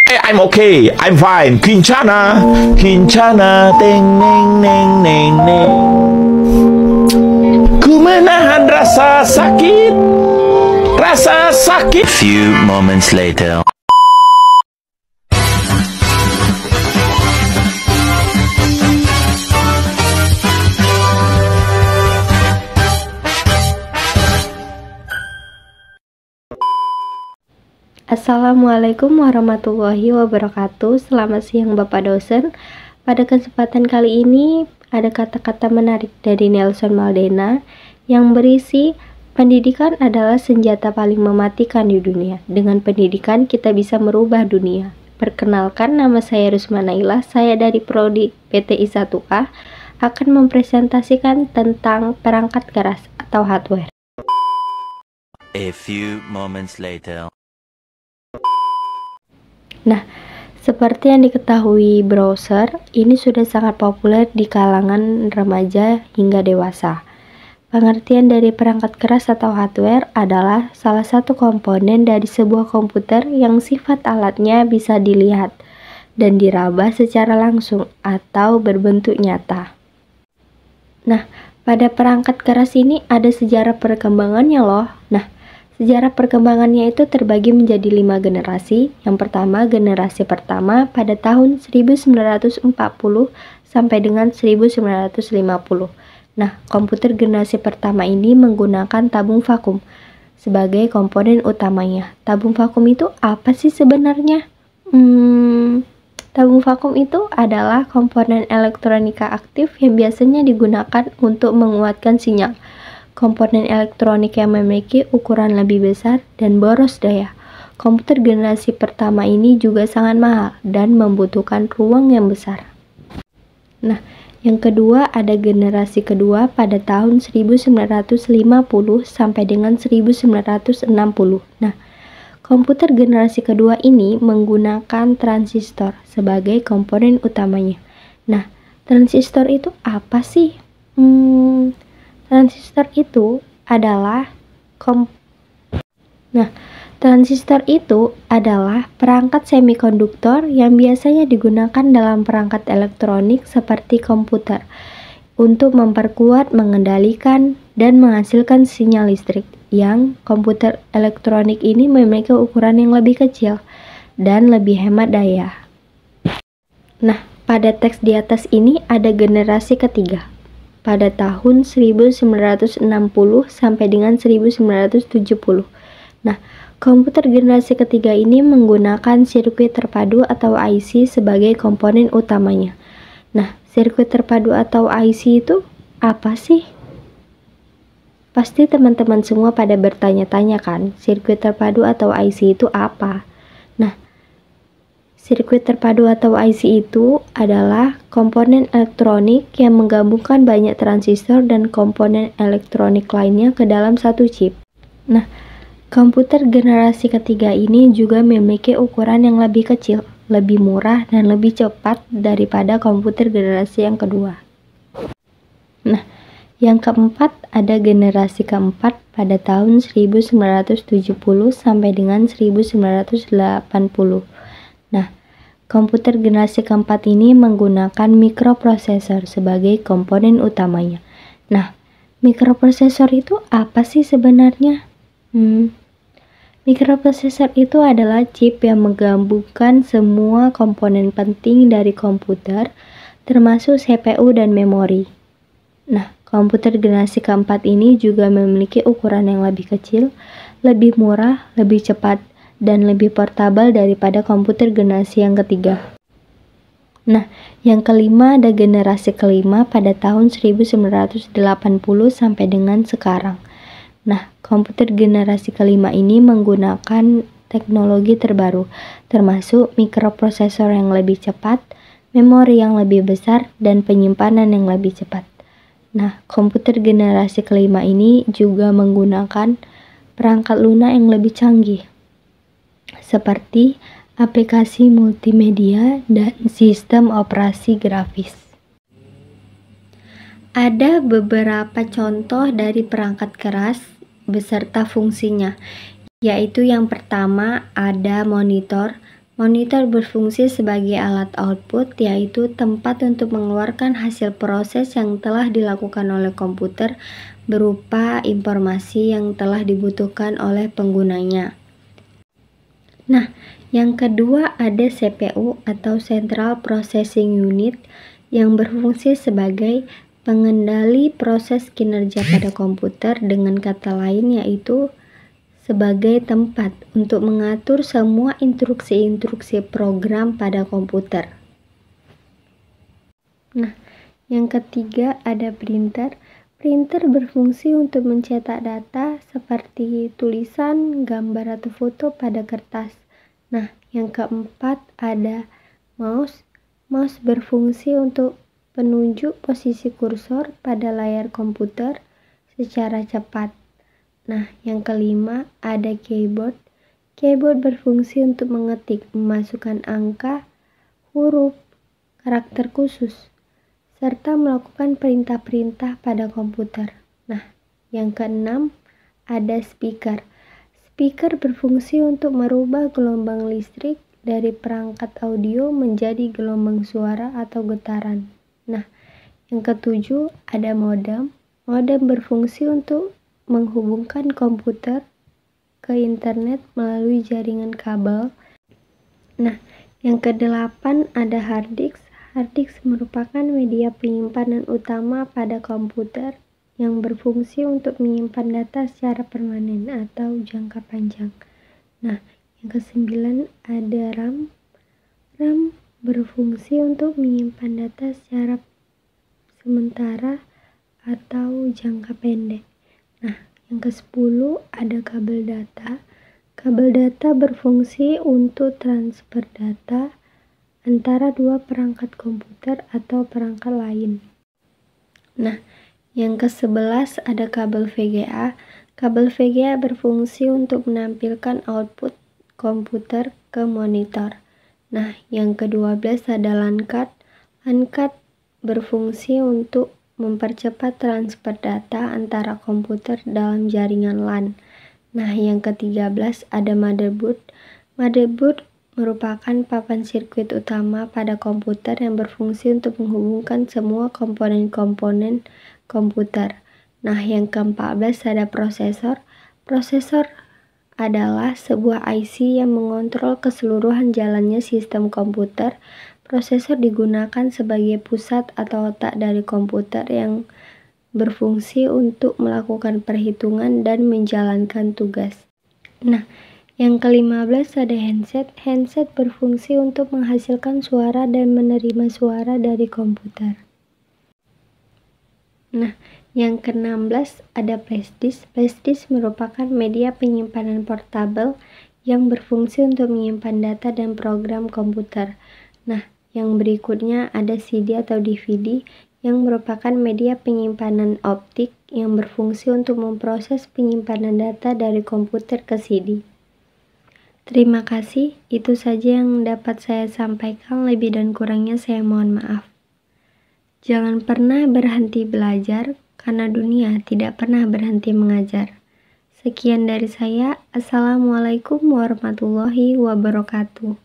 I'm okay, I'm fine. Kincana, Kincana, teng neng neng neng neng. Ku menahan rasa sakit, rasa sakit. Few moments later. Assalamualaikum warahmatullahi wabarakatuh. Selamat siang Bapak dosen. Pada kesempatan kali ini ada kata-kata menarik dari Nelson Mandela yang berisi pendidikan adalah senjata paling mematikan di dunia. Dengan pendidikan kita bisa merubah dunia. Perkenalkan, nama saya Rusma Nailah. Saya dari Prodi PTI 1A akan mempresentasikan tentang perangkat keras atau hardware. A few moments later. Nah, seperti yang diketahui browser, ini sudah sangat populer di kalangan remaja hingga dewasa. Pengertian dari perangkat keras atau hardware adalah salah satu komponen dari sebuah komputer yang sifat alatnya bisa dilihat dan diraba secara langsung atau berbentuk nyata. Nah, pada perangkat keras ini ada sejarah perkembangannya loh. Nah, sejarah perkembangannya itu terbagi menjadi 5 generasi. Yang pertama, generasi pertama pada tahun 1940 sampai dengan 1950. Nah, komputer generasi pertama ini menggunakan tabung vakum sebagai komponen utamanya. Tabung vakum itu apa sih sebenarnya? Tabung vakum itu adalah komponen elektronika aktif yang biasanya digunakan untuk menguatkan sinyal. Komponen elektronik yang memiliki ukuran lebih besar dan boros daya. Komputer generasi pertama ini juga sangat mahal dan membutuhkan ruang yang besar. Nah, yang kedua ada generasi kedua pada tahun 1950 sampai dengan 1960. Nah, komputer generasi kedua ini menggunakan transistor sebagai komponen utamanya. Nah, transistor itu apa sih? Transistor itu adalah perangkat semikonduktor yang biasanya digunakan dalam perangkat elektronik seperti komputer untuk memperkuat, mengendalikan, dan menghasilkan sinyal listrik. Yang komputer elektronik ini memiliki ukuran yang lebih kecil dan lebih hemat daya. Nah, pada teks di atas ini ada generasi ketiga pada tahun 1960 sampai dengan 1970. Nah, komputer generasi ketiga ini menggunakan sirkuit terpadu atau IC sebagai komponen utamanya. Nah, sirkuit terpadu atau IC itu apa sih? Pasti teman-teman semua pada bertanya-tanya kan, sirkuit terpadu atau IC itu apa? Nah, sirkuit terpadu atau IC itu adalah komponen elektronik yang menggabungkan banyak transistor dan komponen elektronik lainnya ke dalam satu chip. Nah, komputer generasi ketiga ini juga memiliki ukuran yang lebih kecil, lebih murah, dan lebih cepat daripada komputer generasi yang kedua. Nah, yang keempat ada generasi keempat pada tahun 1970 sampai dengan 1980. Nah, komputer generasi keempat ini menggunakan mikroprosesor sebagai komponen utamanya. Nah, mikroprosesor itu apa sih sebenarnya? Mikroprosesor itu adalah chip yang menggabungkan semua komponen penting dari komputer, termasuk CPU dan memori. Nah, komputer generasi keempat ini juga memiliki ukuran yang lebih kecil, lebih murah, lebih cepat, dan lebih portabel daripada komputer generasi yang ketiga. Nah, yang kelima ada generasi kelima pada tahun 1980 sampai dengan sekarang. Nah, komputer generasi kelima ini menggunakan teknologi terbaru, termasuk mikroprosesor yang lebih cepat, memori yang lebih besar, dan penyimpanan yang lebih cepat. Nah, komputer generasi kelima ini juga menggunakan perangkat lunak yang lebih canggih, seperti aplikasi multimedia dan sistem operasi grafis. Ada beberapa contoh dari perangkat keras beserta fungsinya, yaitu yang pertama ada monitor, Monitor berfungsi sebagai alat output, yaitu tempat untuk mengeluarkan hasil proses yang telah dilakukan oleh komputer berupa informasi yang telah dibutuhkan oleh penggunanya. Nah, yang kedua ada CPU atau Central Processing Unit yang berfungsi sebagai pengendali proses kinerja pada komputer, dengan kata lain yaitu sebagai tempat untuk mengatur semua instruksi-instruksi program pada komputer. Nah, yang ketiga ada printer. Printer berfungsi untuk mencetak data seperti tulisan, gambar, atau foto pada kertas. Nah, yang keempat ada mouse. Mouse berfungsi untuk penunjuk posisi kursor pada layar komputer secara cepat. Nah, yang kelima ada keyboard. Keyboard berfungsi untuk mengetik, memasukkan angka, huruf, karakter khusus, serta melakukan perintah-perintah pada komputer. Nah, yang keenam ada speaker. Speaker berfungsi untuk merubah gelombang listrik dari perangkat audio menjadi gelombang suara atau getaran. Nah, yang ketujuh ada modem. Modem berfungsi untuk menghubungkan komputer ke internet melalui jaringan kabel. Nah, yang kedelapan ada hard disk. Hard disk merupakan media penyimpanan utama pada komputer yang berfungsi untuk menyimpan data secara permanen atau jangka panjang. Nah, yang kesembilan ada RAM. RAM berfungsi untuk menyimpan data secara sementara atau jangka pendek. Nah, yang ke-10 ada kabel data. Kabel data berfungsi untuk transfer data antara dua perangkat komputer atau perangkat lain. Nah, yang ke-11 ada kabel VGA. Kabel VGA berfungsi untuk menampilkan output komputer ke monitor. Nah, yang ke-12 ada LAN card. LAN card berfungsi untuk mempercepat transfer data antara komputer dalam jaringan LAN. Nah, yang ke-13 ada motherboard. Motherboard merupakan papan sirkuit utama pada komputer yang berfungsi untuk menghubungkan semua komponen-komponen komputer. Nah, yang ke-14 ada prosesor. Prosesor adalah sebuah IC yang mengontrol keseluruhan jalannya sistem komputer. Prosesor digunakan sebagai pusat atau otak dari komputer yang berfungsi untuk melakukan perhitungan dan menjalankan tugas. Nah, yang ke-15 ada handset. Handset berfungsi untuk menghasilkan suara dan menerima suara dari komputer. Nah, yang ke-16 ada flash disk. Flash disk merupakan media penyimpanan portabel yang berfungsi untuk menyimpan data dan program komputer. Nah, yang berikutnya ada CD atau DVD yang merupakan media penyimpanan optik yang berfungsi untuk memproses penyimpanan data dari komputer ke CD. Terima kasih, itu saja yang dapat saya sampaikan, lebih dan kurangnya saya mohon maaf. Jangan pernah berhenti belajar, karena dunia tidak pernah berhenti mengajar. Sekian dari saya. Assalamualaikum warahmatullahi wabarakatuh.